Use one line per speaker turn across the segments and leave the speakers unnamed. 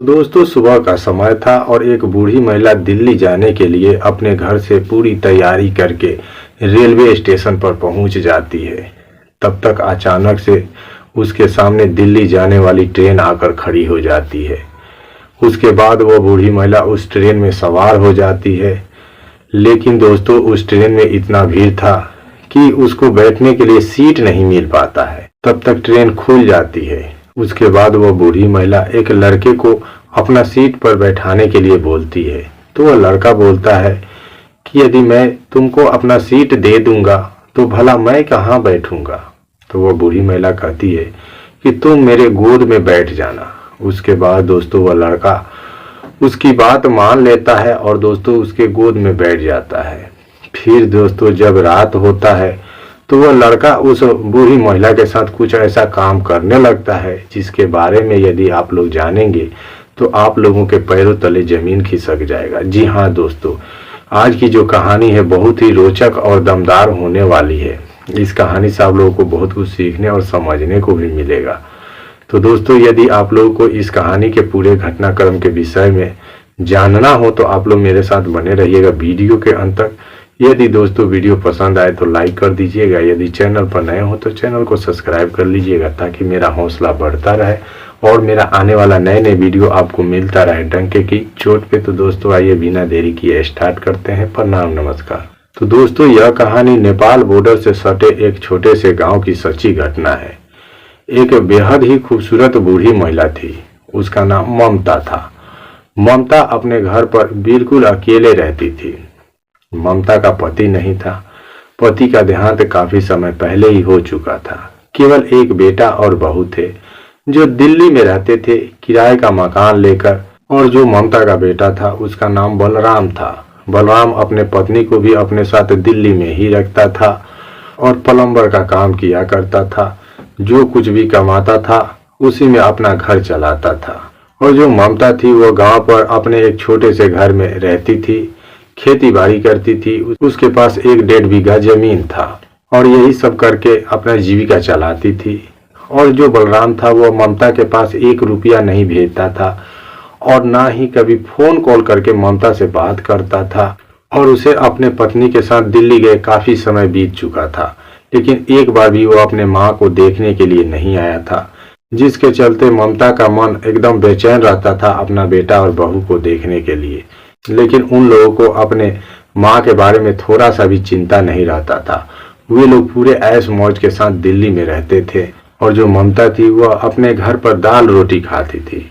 दोस्तों, सुबह का समय था और एक बूढ़ी महिला दिल्ली जाने के लिए अपने घर से पूरी तैयारी करके रेलवे स्टेशन पर पहुंच जाती है। तब तक अचानक से उसके सामने दिल्ली जाने वाली ट्रेन आकर खड़ी हो जाती है। उसके बाद वो बूढ़ी महिला उस ट्रेन में सवार हो जाती है। लेकिन दोस्तों, उस ट्रेन में इतना भीड़ था कि उसको बैठने के लिए सीट नहीं मिल पाता है। तब तक ट्रेन खुल जाती है। उसके बाद वो बूढ़ी महिला एक लड़के को अपना सीट पर बैठाने के लिए बोलती है। तो वह लड़का बोलता है कि यदि मैं तुमको अपना सीट दे दूंगा तो भला मैं कहाँ बैठूंगा। तो वह बूढ़ी महिला कहती है कि तुम मेरे गोद में बैठ जाना। उसके बाद दोस्तों, वह लड़का उसकी बात मान लेता है और दोस्तों उसके गोद में बैठ जाता है। फिर दोस्तों, जब रात होता है तो वह लड़का उस बूढ़ी महिला के साथ कुछ ऐसा काम करने लगता है जिसके बारे में यदि आप लोग जानेंगे तो आप लोगों के पैरों तले जमीन खिसक जाएगा। जी हाँ दोस्तों, आज की जो कहानी है बहुत ही रोचक और दमदार होने वाली है। इस कहानी से आप लोगों को बहुत कुछ सीखने और समझने को भी मिलेगा। तो दोस्तों, यदि आप लोगों को इस कहानी के पूरे घटनाक्रम के विषय में जानना हो तो आप लोग मेरे साथ बने रहिएगा वीडियो के अंत तक। यदि दोस्तों वीडियो पसंद आए तो लाइक कर दीजिएगा। यदि चैनल पर नए हो तो चैनल को सब्सक्राइब कर लीजिएगा ताकि मेरा हौसला बढ़ता रहे और मेरा आने वाला नए नए वीडियो आपको मिलता रहे डंके की चोट पे। तो दोस्तों, आइए बिना देरी किए स्टार्ट करते हैं। प्रणाम, नमस्कार। तो दोस्तों, यह कहानी नेपाल बॉर्डर से सटे एक छोटे से गाँव की सच्ची घटना है। एक बेहद ही खूबसूरत बूढ़ी महिला थी। उसका नाम ममता था। ममता अपने घर पर बिल्कुल अकेले रहती थी। ममता का पति नहीं था। पति का देहांत काफी समय पहले ही हो चुका था। केवल एक बेटा और बहू थे जो दिल्ली में रहते थे किराए का मकान लेकर। और जो ममता का बेटा था उसका नाम बलराम था। बलराम अपने पत्नी को भी अपने साथ दिल्ली में ही रखता था और प्लम्बर का काम किया करता था। जो कुछ भी कमाता था उसी में अपना घर चलाता था। और जो ममता थी वो गांव पर अपने एक छोटे से घर में रहती थी, खेती बाड़ी करती थी। उसके पास 1-1.5 बीघा जमीन था और यही सब करके अपना जीविका चलाती थी। और जो बलराम था वो ममता के पास 1 रुपया नहीं भेजता था और ना ही कभी फोन कॉल करके ममता से बात करता था। और उसे अपने पत्नी के साथ दिल्ली गए काफी समय बीत चुका था, लेकिन एक बार भी वो अपने माँ को देखने के लिए नहीं आया था, जिसके चलते ममता का मन एकदम बेचैन रहता था अपना बेटा और बहू को देखने के लिए। लेकिन उन लोगों को अपने माँ के बारे में थोड़ा सा भी चिंता नहीं रहता था। वे लोग पूरे ऐश मौज के साथ दिल्ली में रहते थे। और जो ममता थी वह अपने घर पर दाल रोटी खाती थी।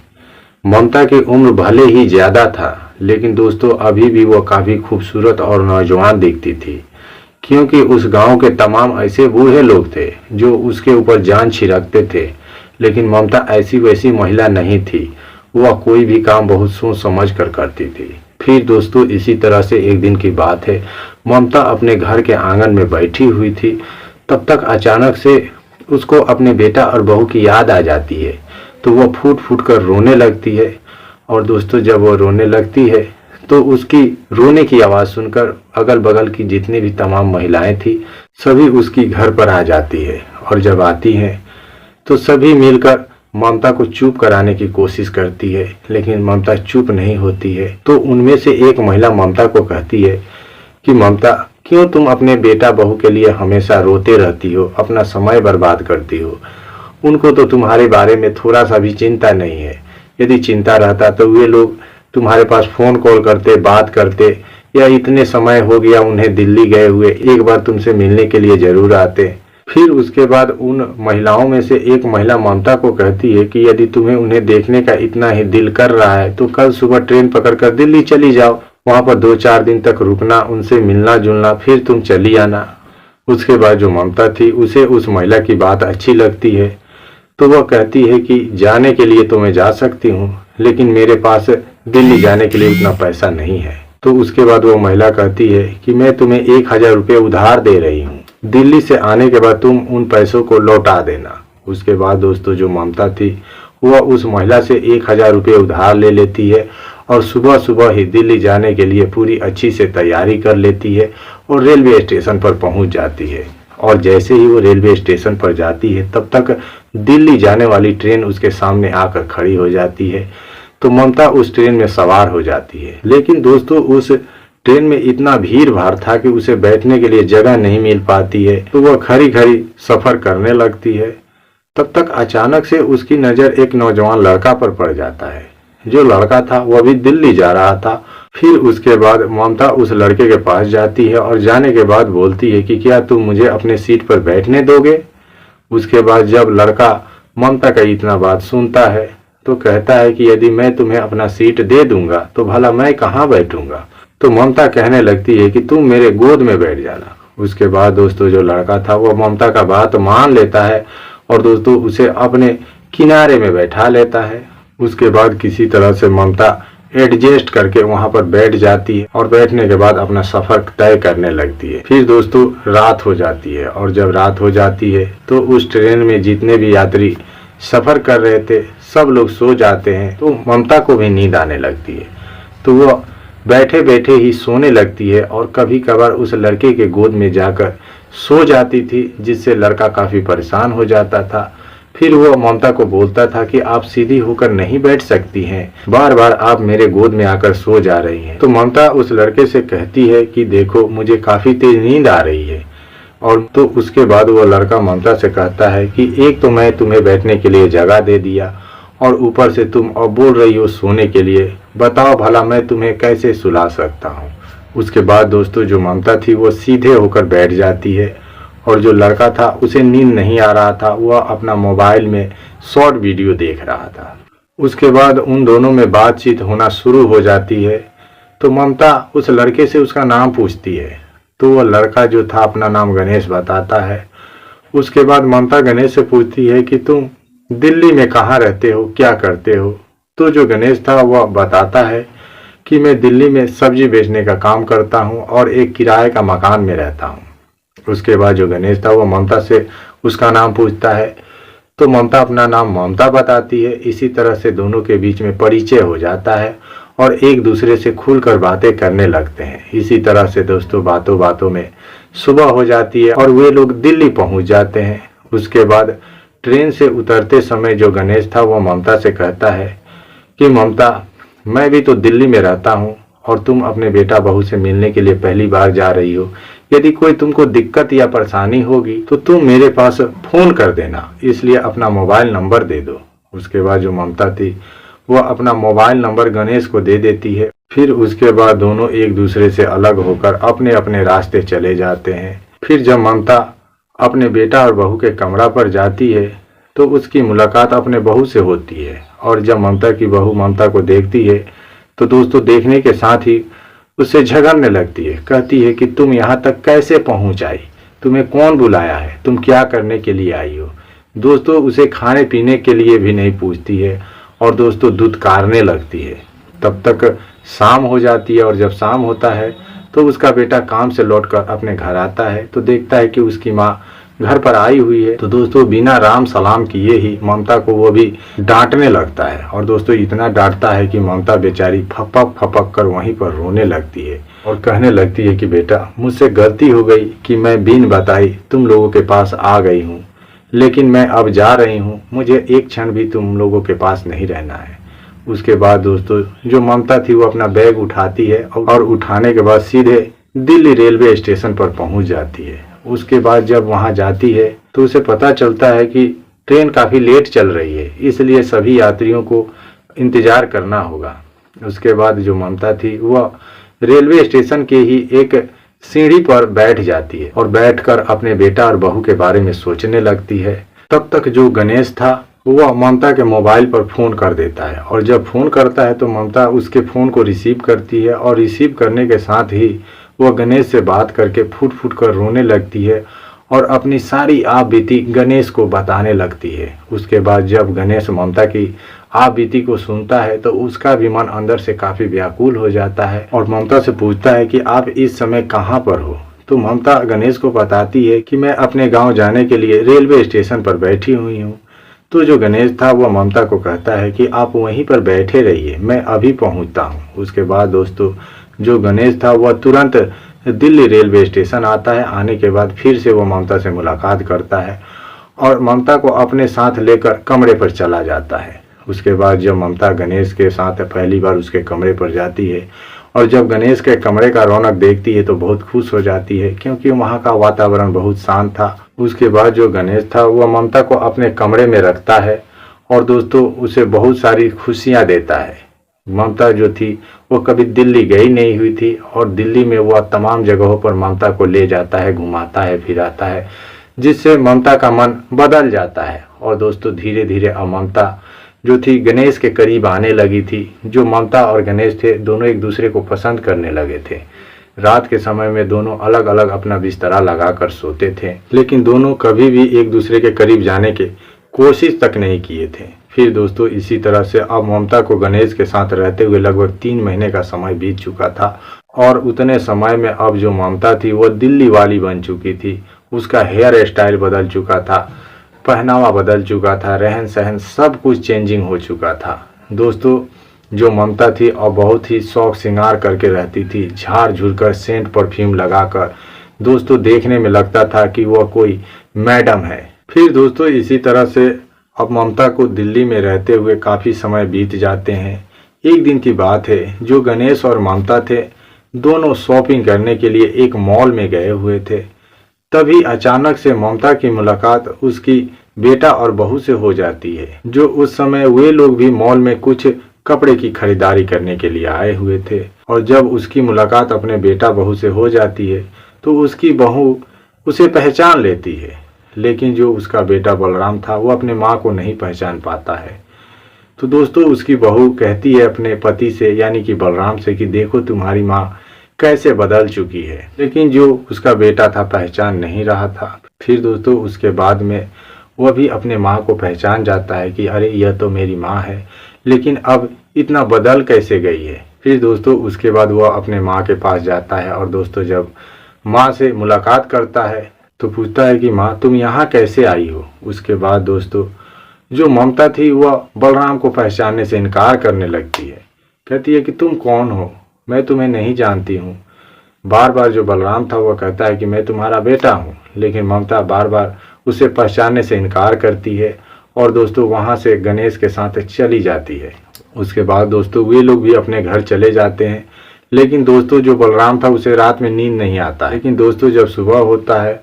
ममता की उम्र भले ही ज्यादा था, लेकिन दोस्तों अभी भी वह काफी खूबसूरत और नौजवान दिखती थी, क्योंकि उस गांव के तमाम ऐसे बूढ़े लोग थे जो उसके ऊपर जान छिड़कते थे। लेकिन ममता ऐसी वैसी महिला नहीं थी। वह कोई भी काम बहुत सोच समझ कर करती थी। फिर दोस्तों, इसी तरह से एक दिन की बात है, ममता अपने घर के आंगन में बैठी हुई थी। तब तक अचानक से उसको अपने बेटा और बहू की याद आ जाती है। तो वह फूट फूट कर रोने लगती है। और दोस्तों, जब वह रोने लगती है तो उसकी रोने की आवाज़ सुनकर अगल बगल की जितनी भी तमाम महिलाएं थी सभी उसकी घर पर आ जाती है। और जब आती हैं तो सभी मिलकर ममता को चुप कराने की कोशिश करती है, लेकिन ममता चुप नहीं होती है। तो उनमें से एक महिला ममता को कहती है कि ममता, क्यों तुम अपने बेटा बहू के लिए हमेशा रोते रहती हो, अपना समय बर्बाद करती हो। उनको तो तुम्हारे बारे में थोड़ा सा भी चिंता नहीं है। यदि चिंता रहता तो वे लोग तुम्हारे पास फोन कॉल करते, बात करते, या इतने समय हो गया उन्हें दिल्ली गए हुए, एक बार तुमसे मिलने के लिए जरूर आते। फिर उसके बाद उन महिलाओं में से एक महिला ममता को कहती है कि यदि तुम्हें उन्हें देखने का इतना ही दिल कर रहा है तो कल सुबह ट्रेन पकड़कर दिल्ली चली जाओ। वहां पर 2-4 दिन तक रुकना, उनसे मिलना जुलना, फिर तुम चली आना। उसके बाद जो ममता थी उसे उस महिला की बात अच्छी लगती है। तो वह कहती है कि जाने के लिए तो मैं जा सकती हूँ, लेकिन मेरे पास दिल्ली जाने के लिए उतना पैसा नहीं है। तो उसके बाद वो महिला कहती है कि मैं तुम्हें 1000 रुपये उधार दे रही हूँ। दिल्ली से आने के बाद तुम उन पैसों को लौटा देना। उसके बाद दोस्तों, जो ममता थी वह उस महिला से 1000 रुपये उधार ले लेती है और सुबह सुबह ही दिल्ली जाने के लिए पूरी अच्छी से तैयारी कर लेती है और रेलवे स्टेशन पर पहुंच जाती है। और जैसे ही वो रेलवे स्टेशन पर जाती है तब तक दिल्ली जाने वाली ट्रेन उसके सामने आकर खड़ी हो जाती है। तो ममता उस ट्रेन में सवार हो जाती है। लेकिन दोस्तों उस ट्रेन में इतना भीड़ भाड़ था कि उसे बैठने के लिए जगह नहीं मिल पाती है, तो वह खड़ी खड़ी सफर करने लगती है। तब तक अचानक से उसकी नज़र एक नौजवान लड़का पर पड़ जाता है। जो लड़का था वह भी दिल्ली जा रहा था। फिर उसके बाद ममता उस लड़के के पास जाती है और जाने के बाद बोलती है कि क्या तुम मुझे अपने सीट पर बैठने दोगे। उसके बाद जब लड़का ममता का इतना बात सुनता है तो कहता है कि यदि मैं तुम्हें अपना सीट दे दूंगा तो भला मैं कहाँ बैठूंगा। तो ममता कहने लगती है कि तुम मेरे गोद में बैठ जाना। उसके बाद दोस्तों जो लड़का था वो ममता का बात मान लेता है और दोस्तों उसे अपने किनारे में बैठा लेता है। उसके बाद किसी तरह से ममता एडजस्ट करके वहां पर बैठ जाती है और बैठने के बाद अपना सफर तय करने लगती है। फिर दोस्तों रात हो जाती है और जब रात हो जाती है तो उस ट्रेन में जितने भी यात्री सफर कर रहे थे सब लोग सो जाते हैं। तो ममता को भी नींद आने लगती है, तो वह बैठे बैठे ही सोने लगती है और कभी कभार उस लड़के के गोद में जाकर सो जाती थी, जिससे लड़का काफी परेशान हो जाता था। फिर वह ममता को बोलता था कि आप सीधी होकर नहीं बैठ सकती हैं, बार बार आप मेरे गोद में आकर सो जा रही हैं। तो ममता उस लड़के से कहती है कि देखो मुझे काफी तेज नींद आ रही है। और तो उसके बाद वो लड़का ममता से कहता है कि एक तो मैं तुम्हें बैठने के लिए जगह दे दिया और ऊपर से तुम अब बोल रही हो सोने के लिए, बताओ भला मैं तुम्हें कैसे सुला सकता हूँ। उसके बाद दोस्तों जो ममता थी वो सीधे होकर बैठ जाती है और जो लड़का था उसे नींद नहीं आ रहा था, वह अपना मोबाइल में शॉर्ट वीडियो देख रहा था। उसके बाद उन दोनों में बातचीत होना शुरू हो जाती है। तो ममता उस लड़के से उसका नाम पूछती है, तो वह लड़का जो था अपना नाम गणेश बताता है। उसके बाद ममता गणेश से पूछती है कि तुम दिल्ली में कहाँ रहते हो, क्या करते हो। तो जो गणेश था वह बताता है कि मैं दिल्ली में सब्जी बेचने का काम करता हूँ और एक किराए का मकान में रहता हूँ। उसके बाद जो गणेश था वह ममता से उसका नाम पूछता है, तो ममता अपना नाम ममता बताती है। इसी तरह से दोनों के बीच में परिचय हो जाता है और एक दूसरे से खुलकर बातें करने लगते हैं। इसी तरह से दोस्तों बातों बातों में सुबह हो जाती है और वे लोग दिल्ली पहुंच जाते हैं। उसके बाद ट्रेन से उतरते समय जो गणेश था वो ममता से कहता है कि ममता मैं भी तो दिल्ली में रहता हूँ और तुम अपने बेटा बहू से मिलने के लिए पहली बार जा रही हो। यदि कोई तुमको दिक्कत या परेशानी होगी तो तुम मेरे पास फोन कर देना, इसलिए अपना मोबाइल नंबर दे दो। उसके बाद जो ममता थी वह अपना मोबाइल नंबर गणेश को दे देती है। फिर उसके बाद दोनों एक दूसरे से अलग होकर अपने अपने रास्ते चले जाते हैं। फिर जब ममता अपने बेटा और बहू के कमरा पर जाती है तो उसकी मुलाकात अपने बहू से होती है और जब ममता की बहू ममता को देखती है तो दोस्तों देखने के साथ ही उससे झगड़ने लगती है। कहती है कि तुम यहाँ तक कैसे पहुँच आई, तुम्हें कौन बुलाया है, तुम क्या करने के लिए आई हो। दोस्तों उसे खाने पीने के लिए भी नहीं पूछती है और दोस्तों धुतकारने लगती है। तब तक शाम हो जाती है और जब शाम होता है तो उसका बेटा काम से लौटकर अपने घर आता है तो देखता है कि उसकी माँ घर पर आई हुई है। तो दोस्तों बिना राम सलाम किए ही ममता को वो भी डांटने लगता है और दोस्तों इतना डांटता है कि ममता बेचारी फपक फपक कर वहीं पर रोने लगती है और कहने लगती है कि बेटा मुझसे गलती हो गई कि मैं बिन बताई तुम लोगों के पास आ गई हूँ, लेकिन मैं अब जा रही हूँ, मुझे एक क्षण भी तुम लोगों के पास नहीं रहना है। उसके बाद दोस्तों जो ममता थी वो अपना बैग उठाती है और उठाने के बाद सीधे दिल्ली रेलवे स्टेशन पर पहुंच जाती है। उसके बाद जब वहां जाती है तो उसे पता चलता है कि ट्रेन काफ़ी लेट चल रही है, इसलिए सभी यात्रियों को इंतज़ार करना होगा। उसके बाद जो ममता थी वह रेलवे स्टेशन के ही एक सीढ़ी पर बैठ जाती है और बैठकर अपने बेटा और बहू के बारे में सोचने लगती है। तब तक जो गणेश था वह ममता के मोबाइल पर फ़ोन कर देता है और जब फ़ोन करता है तो ममता उसके फ़ोन को रिसीव करती है और रिसीव करने के साथ ही वह गणेश से बात करके फूट फूट कर रोने लगती है और अपनी सारी आप बीती गणेश को बताने लगती है। उसके बाद जब गणेश ममता की आप बीती को सुनता है तो उसका भी मन अंदर से काफ़ी व्याकुल हो जाता है और ममता से पूछता है कि आप इस समय कहाँ पर हो। तो ममता गणेश को बताती है कि मैं अपने गाँव जाने के लिए रेलवे स्टेशन पर बैठी हुई हूँ। तो जो गणेश था वह ममता को कहता है कि आप वहीं पर बैठे रहिए, मैं अभी पहुँचता हूँ। उसके बाद दोस्तों जो गणेश था वह तुरंत दिल्ली रेलवे स्टेशन आता है। आने के बाद फिर से वो ममता से मुलाकात करता है और ममता को अपने साथ लेकर कमरे पर चला जाता है। उसके बाद जब ममता गणेश के साथ पहली बार उसके कमरे पर जाती है और जब गणेश के कमरे का रौनक देखती है तो बहुत खुश हो जाती है, क्योंकि वहाँ का वातावरण बहुत शांत था। उसके बाद जो गणेश था वह ममता को अपने कमरे में रखता है और दोस्तों उसे बहुत सारी खुशियाँ देता है। ममता जो थी वो कभी दिल्ली गई नहीं हुई थी और दिल्ली में वह तमाम जगहों पर ममता को ले जाता है, घुमाता है, फिराता है, जिससे ममता का मन बदल जाता है। और दोस्तों धीरे धीरे अब ममता जो थी गणेश के करीब आने लगी थी। जो ममता और गणेश थे दोनों एक दूसरे को पसंद करने लगे थे। रात के समय में दोनों अलग अलग अपना बिस्तरा लगाकर सोते थे, लेकिन दोनों कभी भी एक दूसरे के करीब जाने की कोशिश तक नहीं किए थे। फिर दोस्तों इसी तरह से अब ममता को गणेश के साथ रहते हुए लगभग 3 महीने का समय बीत चुका था और उतने समय में अब जो ममता थी वो दिल्ली वाली बन चुकी थी। उसका हेयर स्टाइल बदल चुका था, पहनावा बदल चुका था, रहन सहन सब कुछ चेंजिंग हो चुका था। दोस्तों जो ममता थी और बहुत ही शौक श्रृंगार करके रहती थी, झाड़ झूर कर, सेंट परफ्यूम लगाकर। दोस्तों देखने में लगता था कि वह कोई मैडम है। फिर दोस्तों इसी तरह से अब ममता को दिल्ली में रहते हुए काफ़ी समय बीत जाते हैं। एक दिन की बात है, जो गणेश और ममता थे दोनों शॉपिंग करने के लिए एक मॉल में गए हुए थे। तभी अचानक से ममता की मुलाकात उसकी बेटा और बहू से हो जाती है, जो उस समय वे लोग भी मॉल में कुछ कपड़े की खरीदारी करने के लिए आए हुए थे। और जब उसकी मुलाकात अपने बेटा बहू से हो जाती है तो उसकी बहू उसे पहचान लेती है, लेकिन जो उसका बेटा बलराम था वो अपने माँ को नहीं पहचान पाता है। तो दोस्तों उसकी बहू कहती है अपने पति से यानी कि बलराम से कि देखो तुम्हारी माँ कैसे बदल चुकी है, लेकिन जो उसका बेटा था पहचान नहीं रहा था। फिर दोस्तों उसके बाद में वह भी अपने माँ को पहचान जाता है कि अरे यह तो मेरी माँ है, लेकिन अब इतना बदल कैसे गई है। फिर दोस्तों उसके बाद वह अपने माँ के पास जाता है और दोस्तों जब माँ से मुलाकात करता है तो पूछता है कि माँ तुम यहाँ कैसे आई हो। उसके बाद दोस्तों जो ममता थी वह बलराम को पहचानने से इनकार करने लगती है, कहती है कि तुम कौन हो, मैं तुम्हें नहीं जानती हूँ। बार बार जो बलराम था वह कहता है कि मैं तुम्हारा बेटा हूँ, लेकिन ममता बार बार उसे पहचानने से इनकार करती है और दोस्तों वहाँ से गणेश के साथ चली जाती है। उसके बाद दोस्तों वे लोग भी अपने घर चले जाते हैं, लेकिन दोस्तों जो बलराम था उसे रात में नींद नहीं आता। लेकिन दोस्तों जब सुबह होता है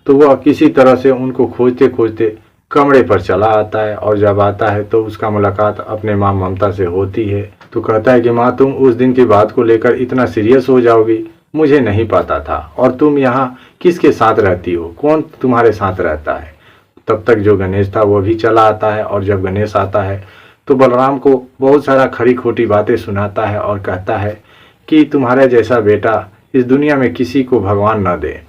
तो वह किसी तरह से उनको खोजते खोजते कमरे पर चला आता है और जब आता है तो उसका मुलाकात अपने माँ ममता से होती है। तो कहता है कि माँ तुम उस दिन की बात को लेकर इतना सीरियस हो जाओगी मुझे नहीं पता था, और तुम यहाँ किसके साथ रहती हो, कौन तुम्हारे साथ रहता है। तब तक जो गणेश था वह भी चला आता है और जब गणेश आता है तो बलराम को बहुत सारा खरी खोटी बातें सुनाता है और कहता है कि तुम्हारे जैसा बेटा इस दुनिया में किसी को भगवान न दे।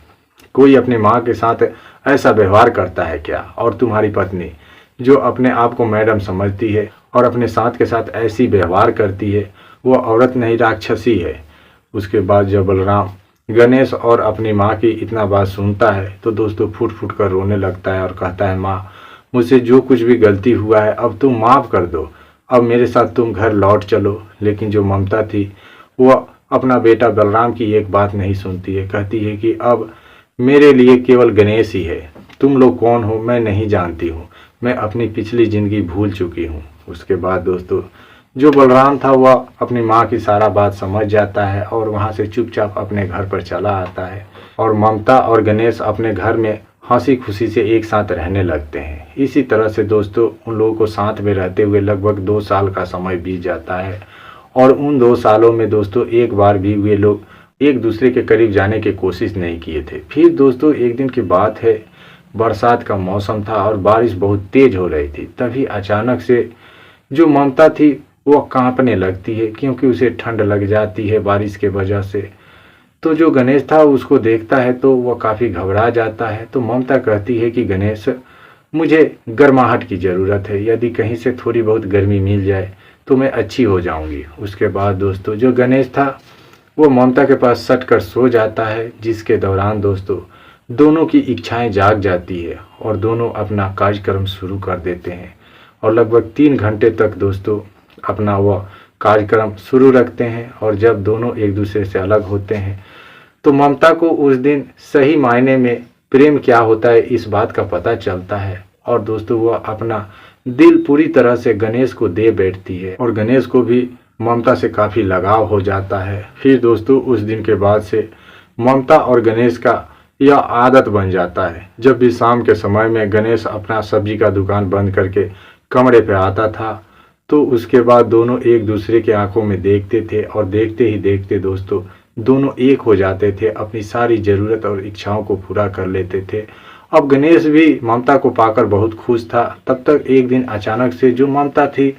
कोई अपनी माँ के साथ ऐसा व्यवहार करता है क्या, और तुम्हारी पत्नी जो अपने आप को मैडम समझती है और अपने साथ के साथ ऐसी व्यवहार करती है वह औरत नहीं राक्षसी है। उसके बाद जब बलराम गणेश और अपनी माँ की इतना बात सुनता है तो दोस्तों फूट फूट कर रोने लगता है और कहता है माँ मुझसे जो कुछ भी गलती हुआ है अब तुम माफ़ कर दो, अब मेरे साथ तुम घर लौट चलो। लेकिन जो ममता थी वह अपना बेटा बलराम की एक बात नहीं सुनती है, कहती है कि अब मेरे लिए केवल गणेश ही है, तुम लोग कौन हो मैं नहीं जानती हूँ, मैं अपनी पिछली ज़िंदगी भूल चुकी हूँ। उसके बाद दोस्तों जो बलराम था वह अपनी माँ की सारा बात समझ जाता है और वहाँ से चुपचाप अपने घर पर चला आता है और ममता और गणेश अपने घर में हंसी खुशी से एक साथ रहने लगते हैं। इसी तरह से दोस्तों उन लोगों को साथ में रहते हुए लगभग 2 साल का समय बीत जाता है और उन 2 सालों में दोस्तों एक बार भी वे लोग एक दूसरे के करीब जाने की कोशिश नहीं किए थे। फिर दोस्तों एक दिन की बात है, बरसात का मौसम था और बारिश बहुत तेज हो रही थी। तभी अचानक से जो ममता थी वह कांपने लगती है क्योंकि उसे ठंड लग जाती है बारिश के वजह से। तो जो गणेश था उसको देखता है तो वह काफ़ी घबरा जाता है। तो ममता कहती है कि गणेश मुझे गर्माहट की ज़रूरत है, यदि कहीं से थोड़ी बहुत गर्मी मिल जाए तो मैं अच्छी हो जाऊंगी। उसके बाद दोस्तों जो गणेश था वो ममता के पास सट कर सो जाता है, जिसके दौरान दोस्तों दोनों की इच्छाएं जाग जाती है और दोनों अपना कार्यक्रम शुरू कर देते हैं और लगभग 3 घंटे तक दोस्तों अपना वह कार्यक्रम शुरू रखते हैं। और जब दोनों एक दूसरे से अलग होते हैं तो ममता को उस दिन सही मायने में प्रेम क्या होता है इस बात का पता चलता है और दोस्तों वह अपना दिल पूरी तरह से गणेश को दे बैठती है और गणेश को भी ममता से काफ़ी लगाव हो जाता है। फिर दोस्तों उस दिन के बाद से ममता और गणेश का यह आदत बन जाता है। जब भी शाम के समय में गणेश अपना सब्जी का दुकान बंद करके कमरे पे आता था तो उसके बाद दोनों एक दूसरे के आंखों में देखते थे और देखते ही देखते दोस्तों दोनों एक हो जाते थे, अपनी सारी ज़रूरत और इच्छाओं को पूरा कर लेते थे। अब गणेश भी ममता को पाकर बहुत खुश था। तब तक एक दिन अचानक से जो ममता थी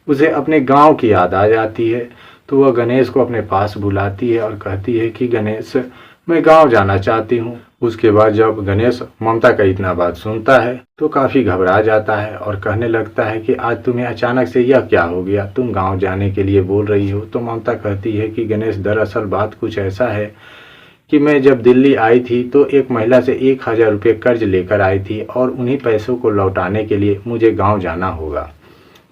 उसे अपने गांव की याद आ जाती है, तो वह गणेश को अपने पास बुलाती है और कहती है कि गणेश मैं गांव जाना चाहती हूँ। उसके बाद जब गणेश ममता का इतना बात सुनता है तो काफ़ी घबरा जाता है और कहने लगता है कि आज तुम्हें अचानक से यह क्या हो गया, तुम गांव जाने के लिए बोल रही हो। तो ममता कहती है कि गणेश दरअसल बात कुछ ऐसा है कि मैं जब दिल्ली आई थी तो एक महिला से 1000 रुपये कर्ज लेकर आई थी और उन्हीं पैसों को लौटाने के लिए मुझे गांव जाना होगा।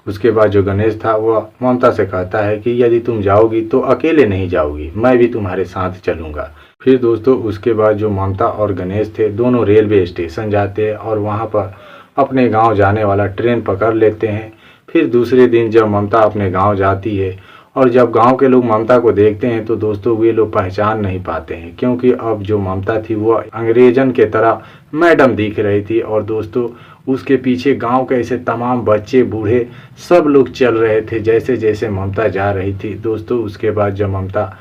उसके बाद जो गणेश था वह ममता से कहता है कि यदि तुम जाओगी तो अकेले नहीं जाओगी, मैं भी तुम्हारे साथ चलूँगा। फिर दोस्तों उसके बाद जो ममता और गणेश थे दोनों रेलवे स्टेशन जाते हैं और वहाँ पर अपने गांव जाने वाला ट्रेन पकड़ लेते हैं। फिर दूसरे दिन जब ममता अपने गांव जाती है और जब गांव के लोग ममता को देखते हैं तो दोस्तों वे लोग पहचान नहीं पाते हैं, क्योंकि अब जो ममता थी वह अंग्रेजन के तरह मैडम दिख रही थी और दोस्तों उसके पीछे गांव के ऐसे तमाम बच्चे बूढ़े सब लोग चल रहे थे जैसे जैसे ममता जा रही थी। दोस्तों उसके बाद जब ममता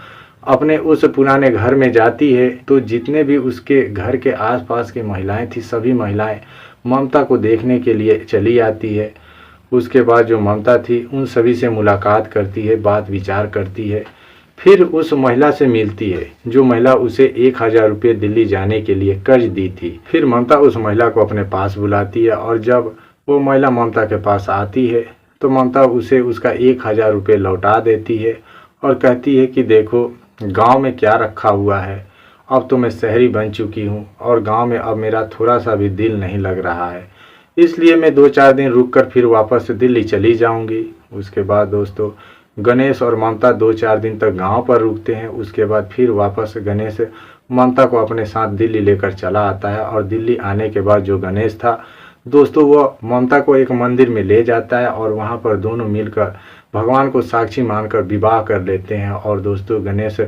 अपने उस पुराने घर में जाती है तो जितने भी उसके घर के आसपास की महिलाएं थी सभी महिलाएं ममता को देखने के लिए चली आती है। उसके बाद जो ममता थी उन सभी से मुलाकात करती है, बात विचार करती है, फिर उस महिला से मिलती है जो महिला उसे 1000 रुपये दिल्ली जाने के लिए कर्ज दी थी। फिर ममता उस महिला को अपने पास बुलाती है और जब वो महिला ममता के पास आती है तो ममता उसे उसका 1000 रुपये लौटा देती है और कहती है कि देखो गांव में क्या रखा हुआ है, अब तो मैं शहरी बन चुकी हूँ और गांव में अब मेरा थोड़ा सा भी दिल नहीं लग रहा है, इसलिए मैं 2-4 दिन रुककर फिर वापस दिल्ली चली जाऊंगी। उसके बाद दोस्तों गणेश और ममता 2-4 दिन तक गांव पर रुकते हैं। उसके बाद फिर वापस गणेश ममता को अपने साथ दिल्ली लेकर चला आता है और दिल्ली आने के बाद जो गणेश था दोस्तों वह ममता को एक मंदिर में ले जाता है और वहां पर दोनों मिलकर भगवान को साक्षी मानकर विवाह कर लेते हैं और दोस्तों गणेश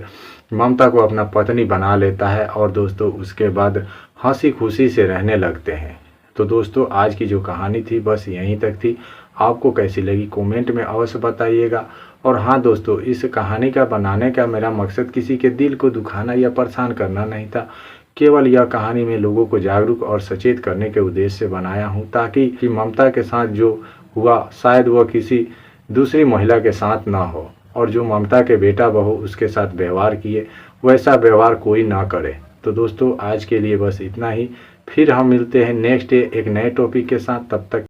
ममता को अपना पत्नी बना लेता है और दोस्तों उसके बाद हंसी खुशी से रहने लगते हैं। तो दोस्तों आज की जो कहानी थी बस यहीं तक थी। आपको कैसी लगी कमेंट में अवश्य बताइएगा। और हाँ दोस्तों, इस कहानी का बनाने का मेरा मकसद किसी के दिल को दुखाना या परेशान करना नहीं था, केवल यह कहानी में लोगों को जागरूक और सचेत करने के उद्देश्य से बनाया हूँ ताकि ममता के साथ जो हुआ शायद वह किसी दूसरी महिला के साथ ना हो और जो ममता के बेटा बहू उसके साथ व्यवहार किए वैसा व्यवहार कोई ना करे। तो दोस्तों आज के लिए बस इतना ही, फिर हम मिलते हैं नेक्स्ट डे एक नए टॉपिक के साथ। तब तक